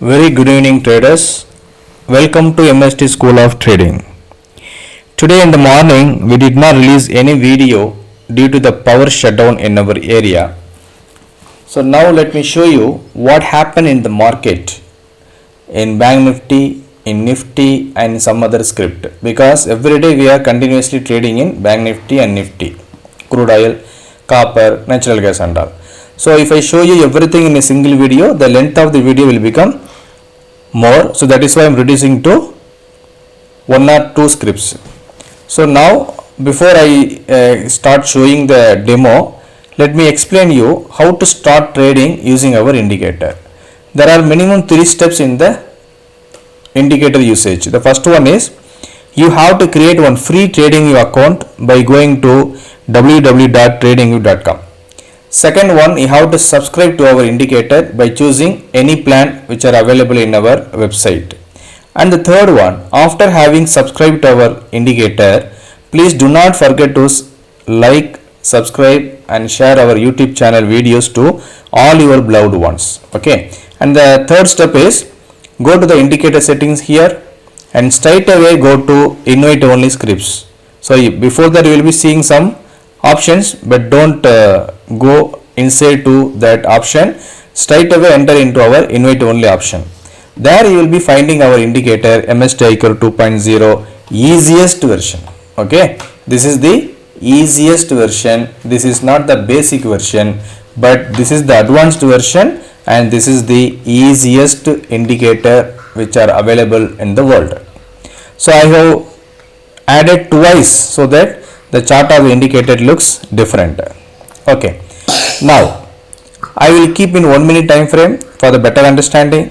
Very good evening traders. Welcome to MST School of Trading. Today in the morning we did not release any video due to the power shutdown in our area. So now let me show you what happened in the market in Bank Nifty, in Nifty and some other script, because every day we are continuously trading in Bank Nifty and Nifty, crude oil, copper, natural gas and all. So if I show you everything in a single video, the length of the video will become more. So that is why I am reducing to one or two scripts. So now before I start showing the demo, let me explain you how to start trading using our indicator. There are minimum 3 steps in the indicator usage. The first one is you have to create one free trading account by going to www.tradingview.com. Second one, you have to subscribe to our indicator by choosing any plan which are available in our website. And the third one, after having subscribed to our indicator, please do not forget to like, subscribe and share our YouTube channel videos to all your beloved ones. Okay. And the third step is go to the indicator settings here and straight away go to invite only scripts. So before that you will be seeing some options, but don't go inside to that option. Straight away enter into our invite only option. There you will be finding our indicator MST iCore 2.0 easiest version. Okay, this is the easiest version. This is not the basic version, but this is the advanced version, and this is the easiest indicator which are available in the world. So I have added twice so that the chart of the indicator looks different. Okay, now I will keep in 1 minute time frame for the better understanding,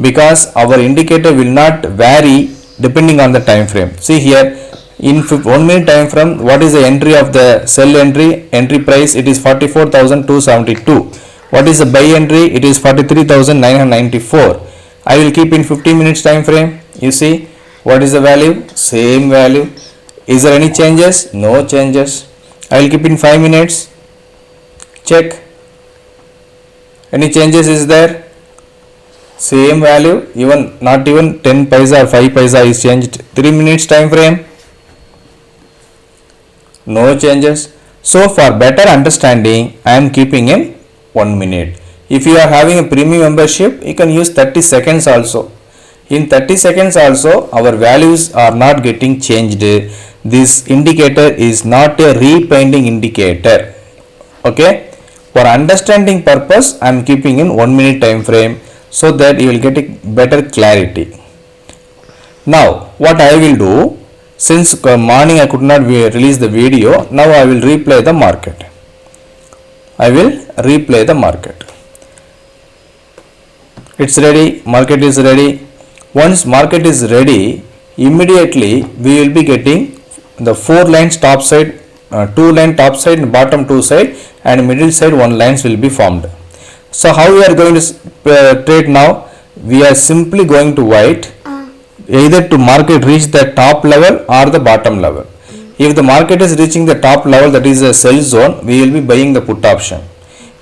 because our indicator will not vary depending on the time frame. See here, in 1 minute time frame, what is the entry of the sell entry? Entry price, it is 44,272. What is the buy entry? It is 43,994. I will keep in 15 minutes time frame. You see what is the value? Same value. Is there any changes? No changes. I will keep in 5 minutes. Check. Any changes is there? Same value. Even not even 10 paisa or 5 paisa is changed. 3 minutes time frame. No changes. So for better understanding, I am keeping in 1 minute. If you are having a premium membership, you can use 30 seconds also. In 30 seconds also, our values are not getting changed. This indicator is not a repainting indicator. Okay, for understanding purpose, I am keeping in 1 minute time frame so that you will get a better clarity. Now what I will do, since morning I could not release the video, now I will replay the market. I will replay the market. It's ready. Market is ready. Once market is ready, immediately we will be getting the 4 lines top side, 2 line top side and bottom 2 side, and middle side 1 lines will be formed. So how we are going to trade now? We are simply going to wait either to market reach the top level or the bottom level. If the market is reaching the top level, that is a sell zone, we will be buying the put option.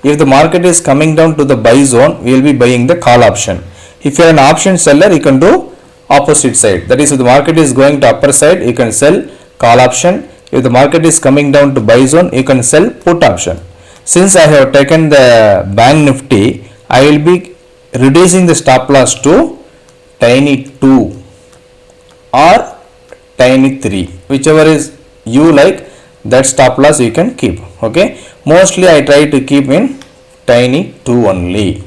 If the market is coming down to the buy zone, we will be buying the call option. If you are an option seller, you can do opposite side. That is, if the market is going to upper side, you can sell call option. If the market is coming down to buy zone, you can sell put option. Since I have taken the Bank Nifty, I will be reducing the stop loss to tiny 2 or tiny 3, whichever is you like, that stop loss you can keep. Okay, mostly I try to keep in tiny 2 only.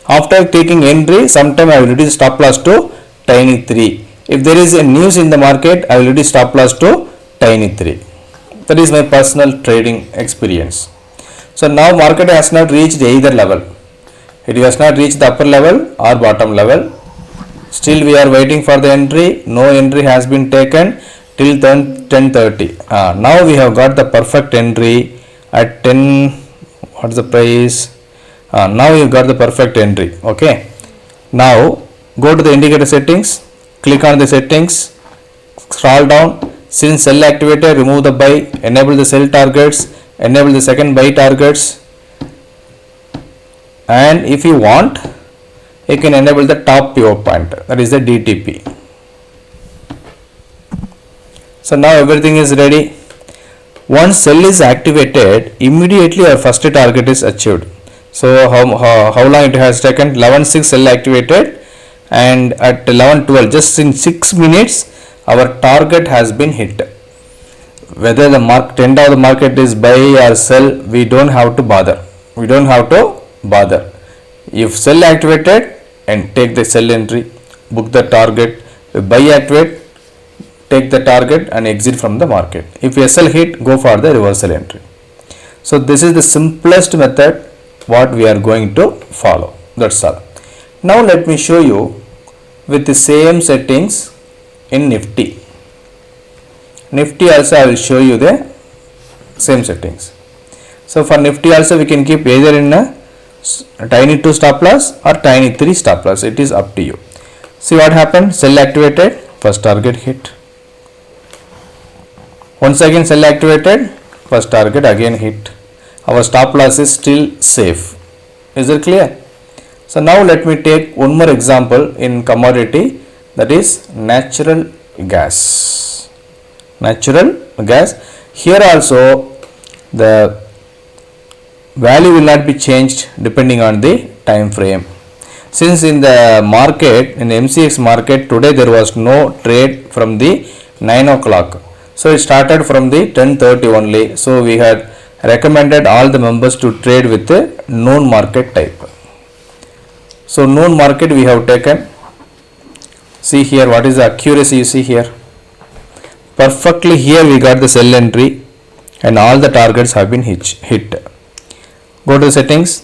After taking entry, sometime I will reduce stop loss to tiny 3. If there is a news in the market, I will reduce stop loss to tiny 3. That is my personal trading experience. So now market has not reached either level. It has not reached the upper level or bottom level. Still we are waiting for the entry. No entry has been taken till 10:30. Now we have got the perfect entry at 10. What is the price? Now you got the perfect entry. Okay. Now go to the indicator settings. Click on the settings. Scroll down. Since sell activated, remove the buy. Enable the sell targets. Enable the second buy targets. And if you want, you can enable the top pivot point, that is the DTP. So now everything is ready. Once sell is activated, immediately our first target is achieved. So how long it has taken? 11:06 sell activated, and at 11:12, just in 6 minutes, our target has been hit. Whether the trend of the market is buy or sell, we don't have to bother. If sell activated, and take the sell entry, book the target. If buy activate, take the target and exit from the market. If SL hit, go for the reversal entry. So this is the simplest method what we are going to follow. That's all. Now let me show you with the same settings in Nifty. Nifty also I will show you the same settings. So for Nifty also we can keep either in a tiny 2 stop loss or tiny 3 stop loss. It is up to you. See what happened? Sell activated, first target hit. Once again sell activated, first target again hit. Our stop loss is still safe. Is it clear? So now let me take one more example in commodity, that is natural gas. Natural gas. Here also the value will not be changed depending on the time frame. Since in the market, in the MCX market today there was no trade from the 9 o'clock. So it started from the 10:30 only. So we had recommended all the members to trade with the known market type. So known market we have taken. See here what is the accuracy you see here. Perfectly here we got the sell entry and all the targets have been hit. Go to settings.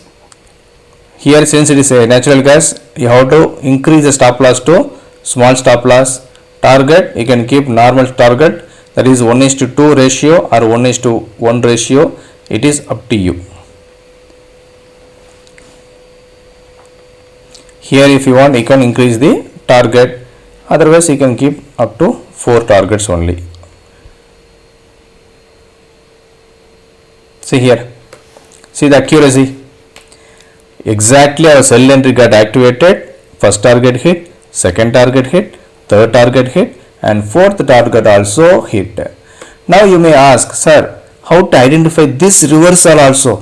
Here since it is a natural gas, you have to increase the stop loss to small stop loss. Target you can keep normal target, that is 1:2 ratio or 1:1 ratio. It is up to you. Here if you want you can increase the target, otherwise you can keep up to 4 targets only. See here, see the accuracy. Exactly our sell entry got activated, first target hit, second target hit, third target hit, and fourth target also hit. Now you may ask, sir, how to identify this reversal also?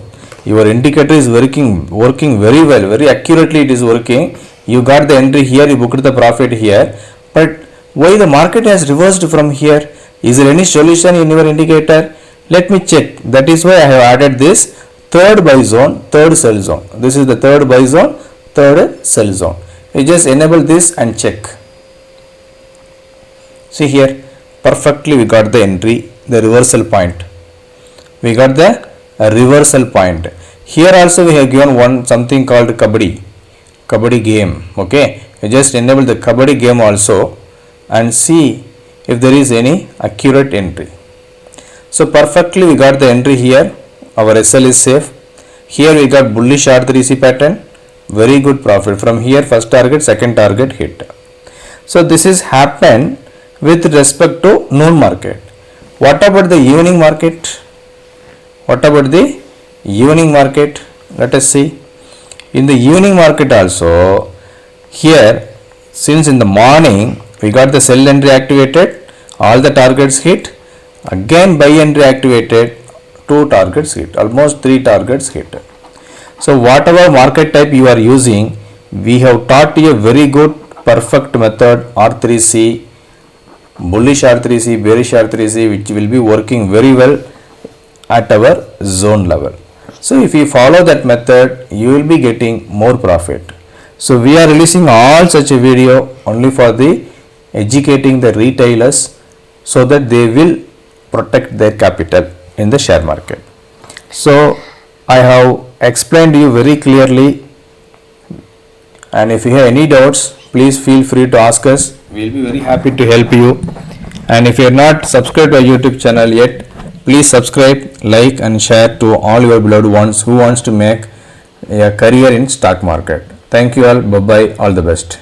Your indicator is working very well, very accurately it is working. You got the entry here, you booked the profit here, but why the market has reversed from here? Is there any solution in your indicator? Let me check. That is why I have added this third buy zone, third sell zone. This is the third buy zone, third sell zone. You just enable this and check. See here, perfectly we got the entry, the reversal point. We got the reversal point. Here also we have given one something called kabaddi game. Okay, you just enable the kabaddi game also and see if there is any accurate entry. So perfectly we got the entry here. Our SL is safe. Here we got bullish R3C pattern, very good profit. From here first target, second target hit. So this is happened with respect to known market. What about the evening market? What about the evening market? Let us see. In the evening market also, here since in the morning we got the sell entry activated, all the targets hit. Again buy entry activated, 2 targets hit, almost 3 targets hit. So whatever market type you are using, we have taught you a very good perfect method, R3C, bullish R3C, bearish R3C, which will be working very well at our zone level. So if you follow that method, you will be getting more profit. So we are releasing all such a video only for the educating the retailers so that they will protect their capital in the share market. So I have explained you very clearly, and if you have any doubts, please feel free to ask us. We will be very happy to help you. And if you are not subscribed to our YouTube channel yet, please subscribe, like and share to all your beloved ones who wants to make a career in stock market. Thank you all. Bye bye. All the best.